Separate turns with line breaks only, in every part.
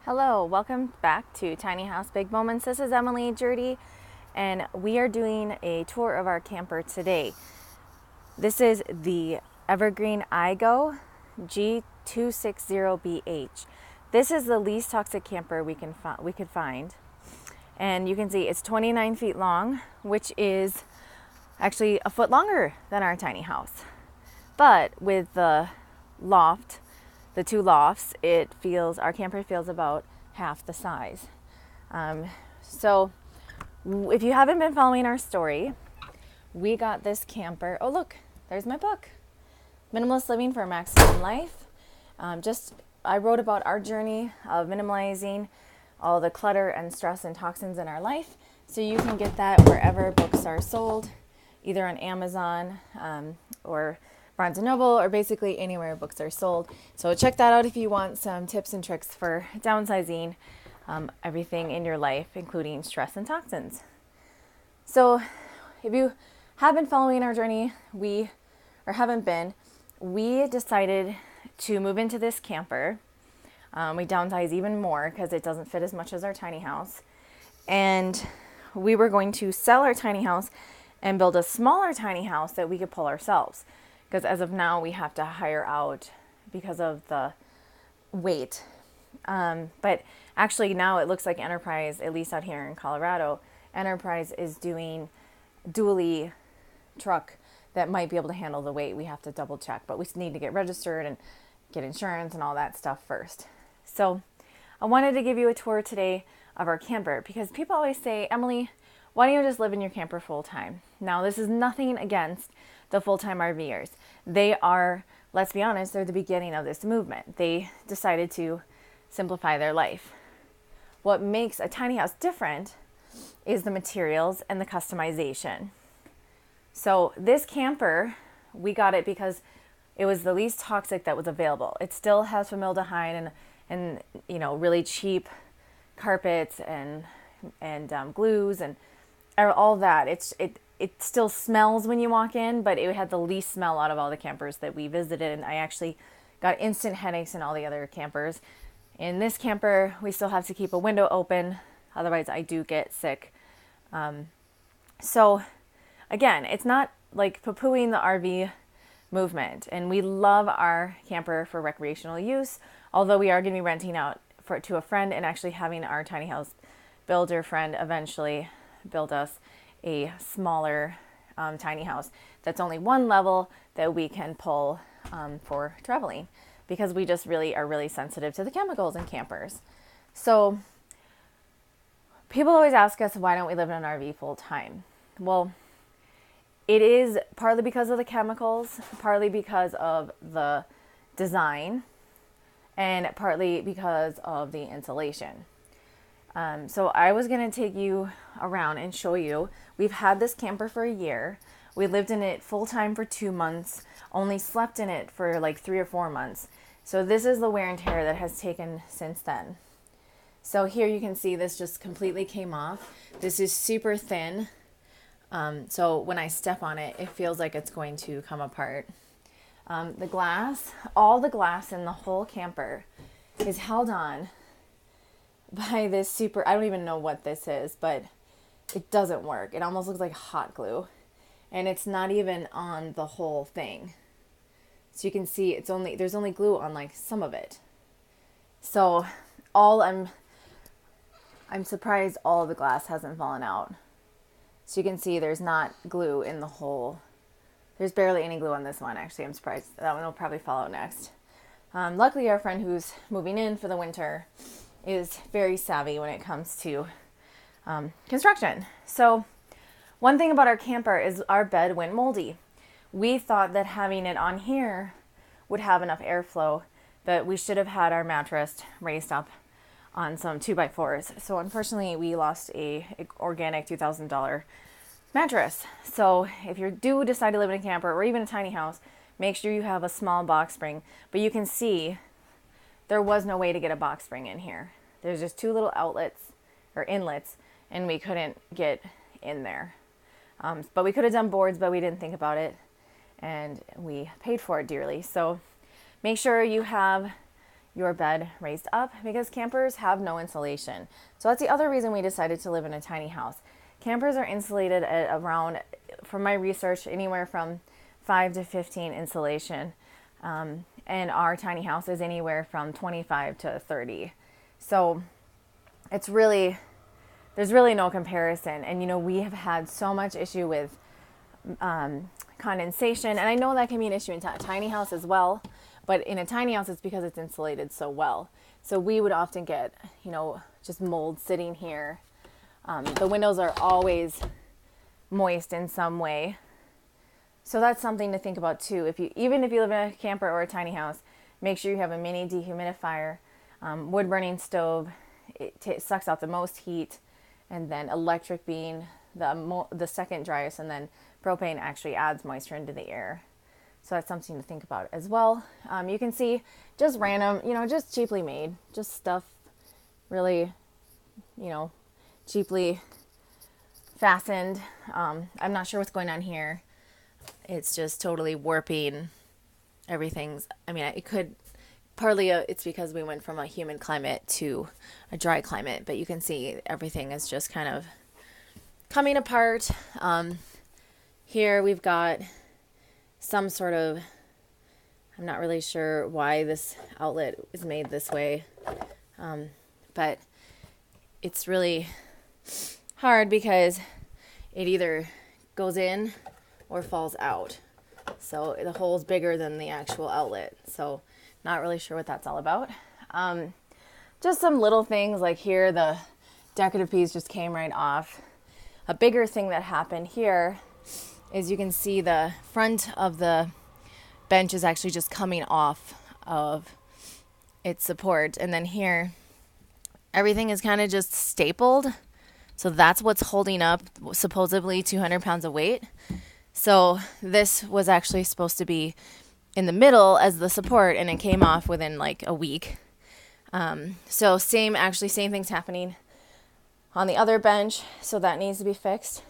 Hello, welcome back to Tiny House Big Moments. This is Emily Jurdy, and we are doing a tour of our camper today. This is the Evergreen iGo G260BH. This is the least toxic camper we could find, and you can see it's 29 feet long, which is actually a foot longer than our tiny house. But with the loft, the two lofts, our camper feels about half the size. So if you haven't been following our story, we got this camper. Oh, look, there's my book, Minimalist Living for Maximum Life. I wrote about our journey of minimalizing all the clutter and stress and toxins in our life. So you can get that wherever books are sold, either on Amazon or Barnes & Noble, or basically anywhere books are sold. So check that out if you want some tips and tricks for downsizing everything in your life, including stress and toxins. So if you have been following our journey, we decided to move into this camper. We downsized even more because it doesn't fit as much as our tiny house. And we were going to sell our tiny house and build a smaller tiny house that we could pull ourselves. Because as of now, we have to hire out because of the weight. But actually now it looks like Enterprise, at least out here in Colorado, Enterprise is doing dually truck that might be able to handle the weight. We have to double check, but we need to get registered and get insurance and all that stuff first. So I wanted to give you a tour today of our camper because people always say, Emily, why don't you just live in your camper full time? Now, this is nothing against the full-time RVers. They are, let's be honest, they're the beginning of this movement. They decided to simplify their life. What makes a tiny house different is the materials and the customization. So this camper, we got it because it was the least toxic that was available. It still has formaldehyde and really cheap carpets and glues and all that. It still smells when you walk in, but it had the least smell out of all the campers that we visited. And I actually got instant headaches in all the other campers. In this camper, we still have to keep a window open. Otherwise, I do get sick. So again, it's not like poo-pooing the RV movement. And we love our camper for recreational use, although we are going to be renting out to a friend and actually having our tiny house builder friend eventually build us a smaller tiny house that's only one level that we can pull for traveling, because we just are really sensitive to the chemicals in campers. So people always ask us, why don't we live in an RV full time? Well, it is partly because of the chemicals, partly because of the design, and partly because of the insulation. So I was going to take you around and show you. We've had this camper for a year. We lived in it full time for 2 months, only slept in it for like 3 or 4 months. So this is the wear and tear that has taken since then. So here you can see this just completely came off. This is super thin. So when I step on it, it feels like it's going to come apart. The glass, all the glass in the whole camper is held on by this I don't even know what this is, but it doesn't work. It almost looks like hot glue, and it's not even on the whole thing. So you can see there's only glue on like some of it. So I'm surprised all of the glass hasn't fallen out. So you can see there's not glue in the whole. There's barely any glue on this one, actually. I'm surprised. That one will probably fall out next. Luckily, our friend who's moving in for the winter is very savvy when it comes to construction. So one thing about our camper is our bed went moldy. We thought that having it on here would have enough airflow, but we should have had our mattress raised up on some 2x4s. So unfortunately, we lost a organic $2,000 mattress. So if you do decide to live in a camper or even a tiny house, make sure you have a small box spring. But you can see there was no way to get a box spring in here. There's just 2 little outlets or inlets, and we couldn't get in there. But we could have done boards, but we didn't think about it, and we paid for it dearly. So make sure you have your bed raised up because campers have no insulation. So that's the other reason we decided to live in a tiny house. Campers are insulated at around, from my research, anywhere from 5 to 15 insulation. And our tiny house is anywhere from 25 to 30. So it's really, there's really no comparison. And, you know, we have had so much issue with condensation. And I know that can be an issue in a tiny house as well. But in a tiny house, it's because it's insulated so well. So we would often get, you know, just mold sitting here. The windows are always moist in some way. So that's something to think about too. Even if you live in a camper or a tiny house, make sure you have a mini dehumidifier, wood burning stove. It sucks out the most heat, and then electric being the second driest, and then propane actually adds moisture into the air. So that's something to think about as well. You can see just random, you know, just cheaply made, just stuff really, you know, cheaply fastened. I'm not sure what's going on here. It's just totally warping everything's. I mean, it could partly it's because we went from a humid climate to a dry climate, but you can see everything is just kind of coming apart. Here we've got some sort of, I'm not really sure why this outlet is made this way, but it's really hard because it either goes in or falls out. So the hole's bigger than the actual outlet. So not really sure what that's all about. Just some little things like here, the decorative piece just came right off. A bigger thing that happened here is you can see the front of the bench is actually just coming off of its support. And then here, everything is kind of just stapled. So that's what's holding up supposedly 200 pounds of weight. So this was actually supposed to be in the middle as the support, and it came off within like a week. So same things happening on the other bench. So that needs to be fixed.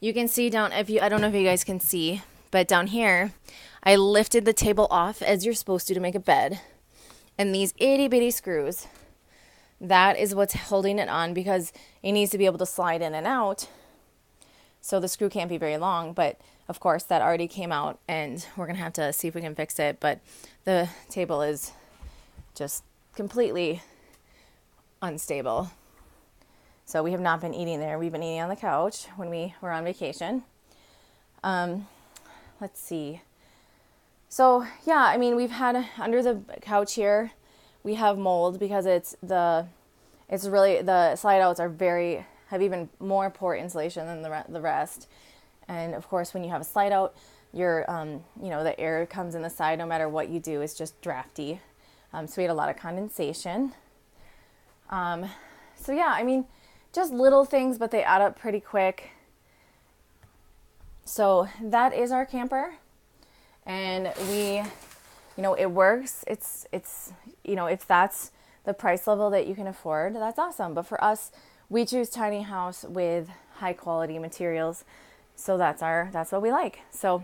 You can see down, I don't know if you guys can see, but down here, I lifted the table off as you're supposed to make a bed. And these itty bitty screws, that is what's holding it on because it needs to be able to slide in and out. So the screw can't be very long, but of course that already came out and we're going to have to see if we can fix it. But the table is just completely unstable. So we have not been eating there. We've been eating on the couch when we were on vacation. Let's see. So yeah, I mean, we've had under the couch here, we have mold because it's really, the slide outs have even more poor insulation than the rest. And of course, when you have a slide out, the air comes in the side, no matter what you do, it's just drafty. So we had a lot of condensation. So yeah, I mean, just little things, but they add up pretty quick. So that is our camper. And it works. It's, if that's the price level that you can afford, that's awesome. But for us, we choose tiny house with high quality materials. So that's what we like. So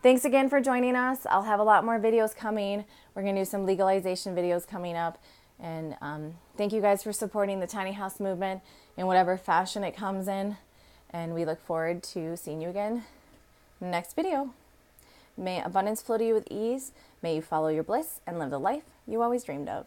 thanks again for joining us. I'll have a lot more videos coming. We're going to do some legalization videos coming up. And thank you guys for supporting the tiny house movement in whatever fashion it comes in. And we look forward to seeing you again in the next video. May abundance flow to you with ease. May you follow your bliss and live the life you always dreamed of.